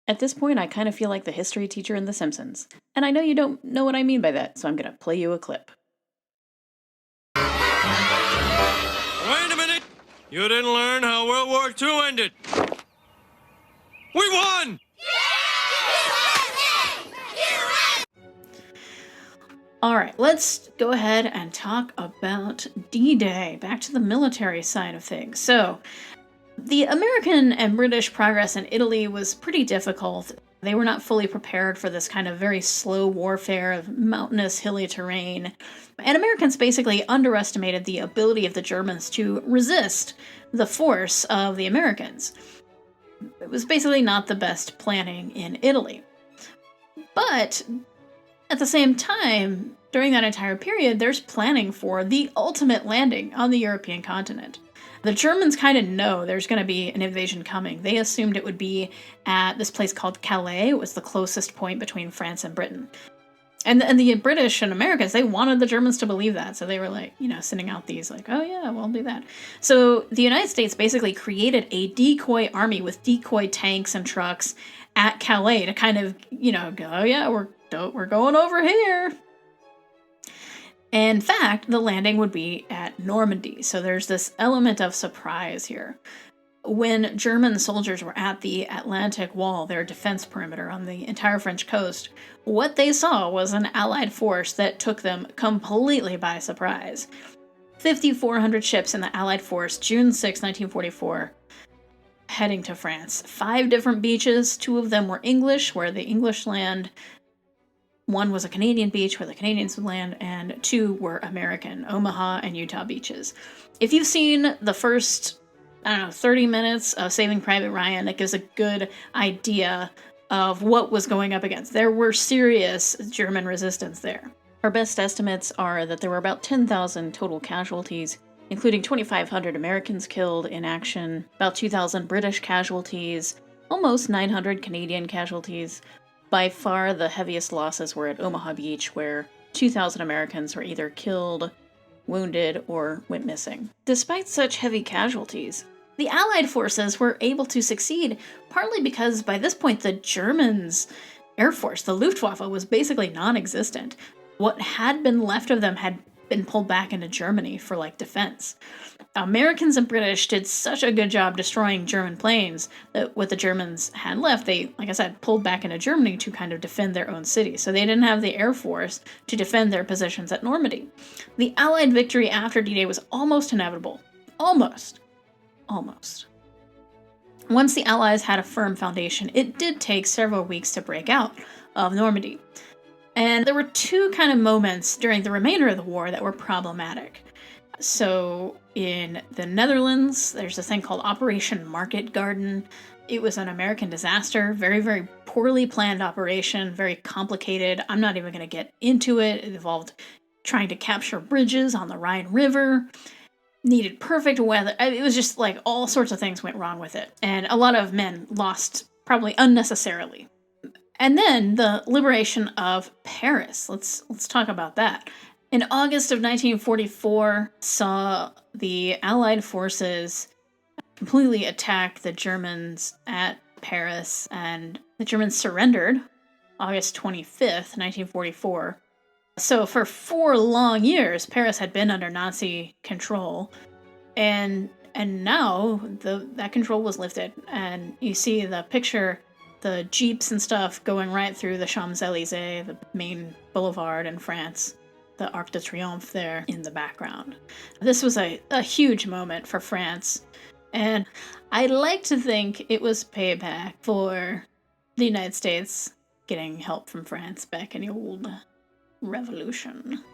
At this point, I kind of feel like the history teacher in The Simpsons. And I know you don't know what I mean by that, so I'm gonna play you a clip. Wait a minute! You didn't learn how World War II ended! We won! Alright, let's go ahead and talk about D-Day. Back to the military side of things. So, the American and British progress in Italy was pretty difficult. They were not fully prepared for this kind of very slow warfare of mountainous, hilly terrain. And Americans basically underestimated the ability of the Germans to resist the force of the Americans. It was basically not the best planning in Italy. But at the same time, during that entire period, there's planning for the ultimate landing on the European continent. The Germans kind of know there's going to be an invasion coming. They assumed it would be at this place called Calais. It was the closest point between France and Britain. And the British and Americans, they wanted the Germans to believe that. So they were like, sending out these like, oh yeah, we'll do that. So the United States basically created a decoy army with decoy tanks and trucks at Calais to kind of, go, oh yeah, we're going over here. In fact, the landing would be at Normandy, so there's this element of surprise here. When German soldiers were at the Atlantic Wall, their defense perimeter on the entire French coast, what they saw was an Allied force that took them completely by surprise. 5,400 ships in the Allied force, June 6, 1944, heading to France. 5 different beaches, 2 of them were English, where the English land. 1 was a Canadian beach where the Canadians would land, and 2 were American, Omaha and Utah beaches. If you've seen the first, 30 minutes of Saving Private Ryan, that gives a good idea of what was going up against. There were serious German resistance there. Our best estimates are that there were about 10,000 total casualties, including 2,500 Americans killed in action, about 2,000 British casualties, almost 900 Canadian casualties. By far, the heaviest losses were at Omaha Beach, where 2,000 Americans were either killed, wounded, or went missing. Despite such heavy casualties, the Allied forces were able to succeed, partly because by this point the Germans' air force, the Luftwaffe, was basically non-existent. What had been left of them had been pulled back into Germany for, defense. Americans and British did such a good job destroying German planes that what the Germans had left, they, like I said, pulled back into Germany to kind of defend their own city. So they didn't have the air force to defend their positions at Normandy. The Allied victory after D-Day was almost inevitable. Almost. Once the Allies had a firm foundation, it did take several weeks to break out of Normandy. And there were 2 kind of moments during the remainder of the war that were problematic. So in the Netherlands, there's this thing called Operation Market Garden. It was an American disaster, very, very poorly planned operation, very complicated. I'm not even going to get into it. It involved trying to capture bridges on the Rhine River, needed perfect weather. It was just all sorts of things went wrong with it. And a lot of men lost probably unnecessarily. And then the liberation of Paris. Let's talk about that. In August of 1944, saw the Allied forces completely attack the Germans at Paris, and the Germans surrendered August 25th, 1944. So for 4 long years, Paris had been under Nazi control, and now that control was lifted. And you see the picture, the jeeps and stuff going right through the Champs-Élysées, the main boulevard in France. The Arc de Triomphe there in the background. This was a huge moment for France, and I'd like to think it was payback for the United States getting help from France back in the old revolution.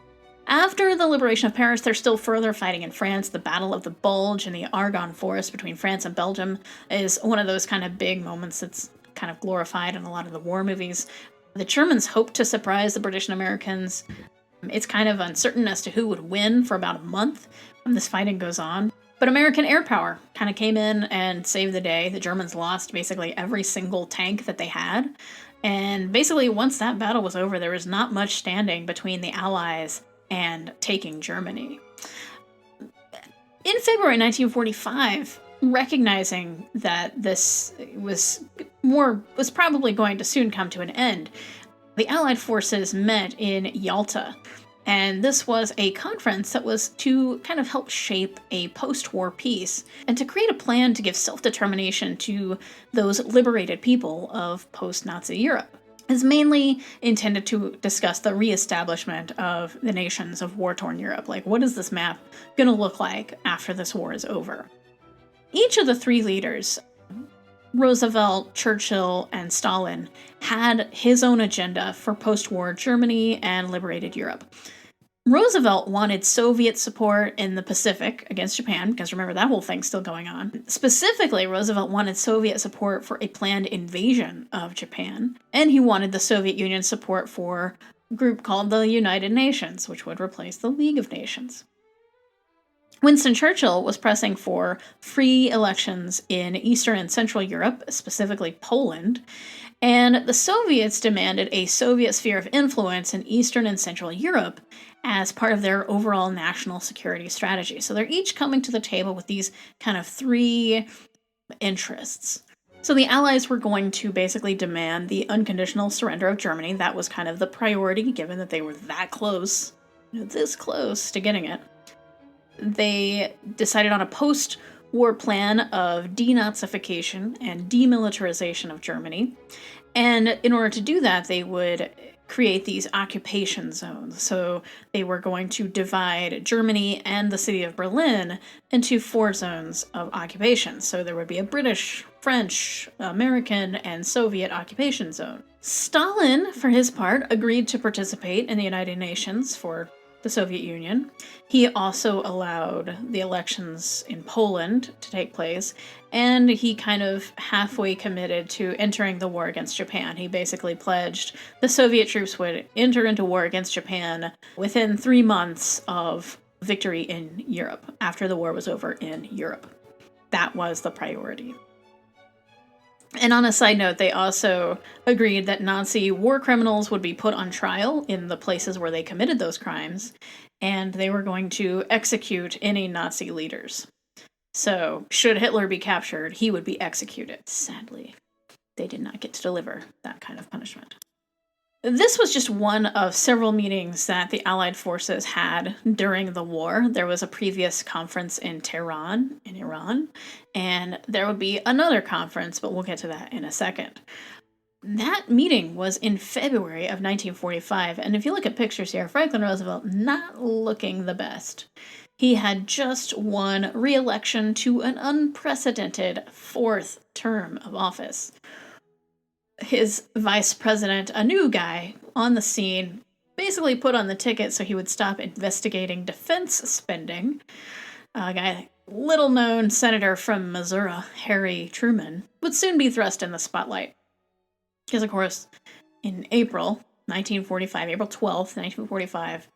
After the liberation of Paris, there's still further fighting in France. The Battle of the Bulge in the Argonne Forest between France and Belgium is one of those kind of big moments that's kind of glorified in a lot of the war movies. The Germans hoped to surprise the British and Americans. It's kind of uncertain as to who would win for about a month when this fighting goes on. But American air power kind of came in and saved the day. The Germans lost basically every single tank that they had. And basically, once that battle was over, there was not much standing between the Allies and taking Germany. In February 1945, recognizing that this was probably going to soon come to an end, the Allied forces met in Yalta. And this was a conference that was to kind of help shape a post-war peace and to create a plan to give self-determination to those liberated people of post-Nazi Europe. It's mainly intended to discuss the reestablishment of the nations of war-torn Europe. Like, what is this map going to look like after this war is over? Each of the three leaders, Roosevelt, Churchill, and Stalin, had his own agenda for post-war Germany and liberated Europe. Roosevelt wanted Soviet support in the Pacific against Japan, because remember, that whole thing's still going on. Specifically, Roosevelt wanted Soviet support for a planned invasion of Japan, and he wanted the Soviet Union support for a group called the United Nations, which would replace the League of Nations. Winston Churchill was pressing for free elections in Eastern and Central Europe, specifically Poland, and the Soviets demanded a Soviet sphere of influence in Eastern and Central Europe as part of their overall national security strategy. So they're each coming to the table with these kind of three interests. So the Allies were going to basically demand the unconditional surrender of Germany. That was kind of the priority, given that they were that close, this close to getting it. They decided on a post-war plan of denazification and demilitarization of Germany. And in order to do that, they would create these occupation zones. So they were going to divide Germany and the city of Berlin into 4 zones of occupation. So there would be a British, French, American, and Soviet occupation zone. Stalin, for his part, agreed to participate in the United Nations for the Soviet Union. He also allowed the elections in Poland to take place, and he kind of halfway committed to entering the war against Japan. He basically pledged the Soviet troops would enter into war against Japan within 3 months of victory in Europe, after the war was over in Europe. That was the priority. And on a side note, they also agreed that Nazi war criminals would be put on trial in the places where they committed those crimes, and they were going to execute any Nazi leaders. So, should Hitler be captured, he would be executed. Sadly, they did not get to deliver that kind of punishment. This was just one of several meetings that the Allied forces had during the war. There was a previous conference in Tehran, in Iran, and there would be another conference, but we'll get to that in a second. That meeting was in February of 1945, and if you look at pictures here, Franklin Roosevelt not looking the best. He had just won re-election to an unprecedented 4th term of office. His vice president, a new guy on the scene, basically put on the ticket so he would stop investigating defense spending. A guy, little-known senator from Missouri, Harry Truman, would soon be thrust in the spotlight. Because, of course, in April 1945, April 12th, 1945,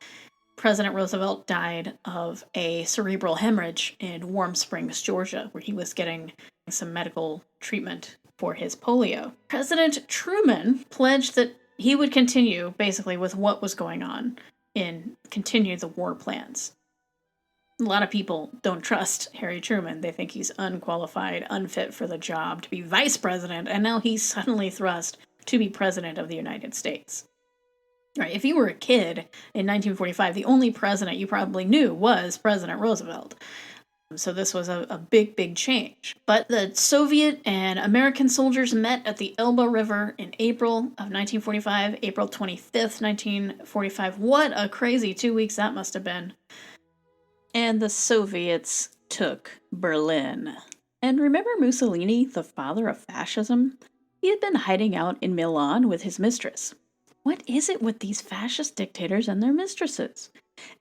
President Roosevelt died of a cerebral hemorrhage in Warm Springs, Georgia, where he was getting some medical treatment for his polio. President Truman pledged that he would continue, basically, with what was going on and continue the war plans. A lot of people don't trust Harry Truman. They think he's unqualified, unfit for the job to be vice president, and now he's suddenly thrust to be president of the United States. Right, if you were a kid in 1945, the only president you probably knew was President Roosevelt. So this was a big, big change. But the Soviet and American soldiers met at the Elbe River in April of 1945, April 25th, 1945. What a crazy 2 weeks that must have been. And the Soviets took Berlin. And remember Mussolini, the father of fascism? He had been hiding out in Milan with his mistress. What is it with these fascist dictators and their mistresses?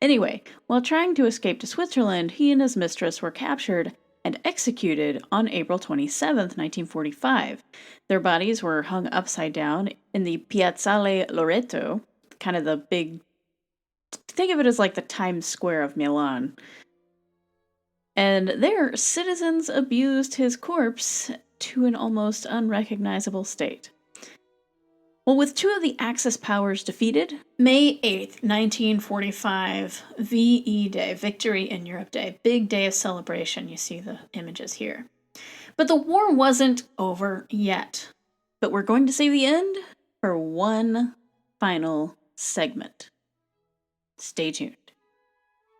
Anyway, while trying to escape to Switzerland, he and his mistress were captured and executed on April 27th, 1945. Their bodies were hung upside down in the Piazzale Loreto, kind of the big, think of it as like the Times Square of Milan. And there, citizens abused his corpse to an almost unrecognizable state. Well, with 2 of the Axis powers defeated, May 8th, 1945, VE Day, Victory in Europe Day, big day of celebration. You see the images here. But the war wasn't over yet. But we're going to see the end for one final segment. Stay tuned.